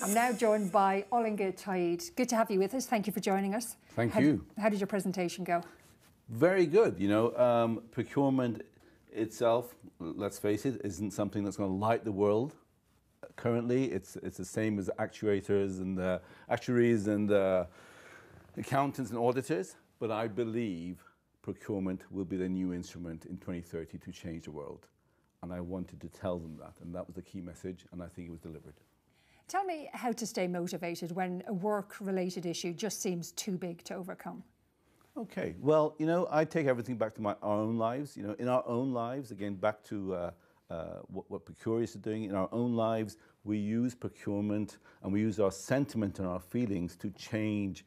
I'm now joined by Olinga Taeed. Good to have you with us. Thank you for joining us. Thank you. How did your presentation go? Very good. You know, procurement itself, let's face it, isn't something that's going to light the world. Currently, it's the same as actuators and actuaries and accountants and auditors. But I believe procurement will be the new instrument in 2030 to change the world. And I wanted to tell them that. And that was the key message. And I think it was delivered. Tell me how to stay motivated when a work-related issue just seems too big to overcome. Okay, well, you know, I take everything back to our own lives. You know, in our own lives, again, back to what Procurious is doing. In our own lives, we use procurement and we use our sentiment and our feelings to change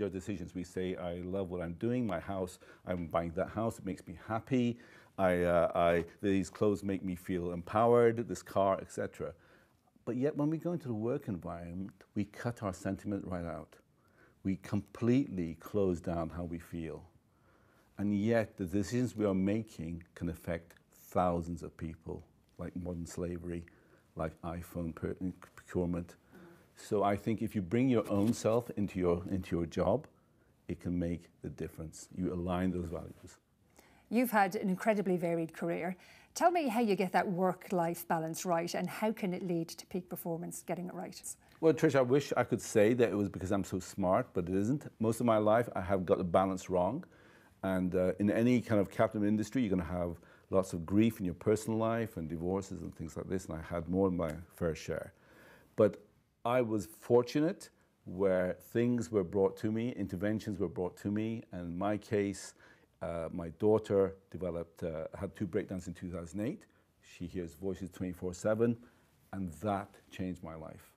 our decisions. We say, I love what I'm doing, my house, I'm buying that house, it makes me happy. These clothes make me feel empowered, this car, etc. But yet when we go into the work environment, we cut our sentiment right out. We completely close down how we feel. And yet the decisions we are making can affect thousands of people, like modern slavery, like iPhone procurement. So I think if you bring your own self into your job, it can make the difference. You align those values. You've had an incredibly varied career. Tell me how you get that work-life balance right and how can it lead to peak performance, getting it right? Well, Trish, I wish I could say that it was because I'm so smart, but it isn't. Most of my life, I have got the balance wrong. And in any kind of capital industry, you're going to have lots of grief in your personal life and divorces and things like this, and I had more than my fair share. But I was fortunate where things were brought to me, interventions were brought to me, and in my case, my daughter had 2 breakdowns in 2008. She hears voices 24/7, and that changed my life.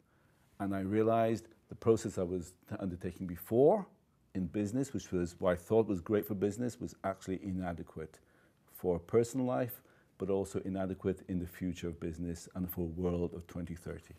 And I realized the process I was undertaking before in business, which was what I thought was great for business, was actually inadequate for personal life, but also inadequate in the future of business and for a world of 2030.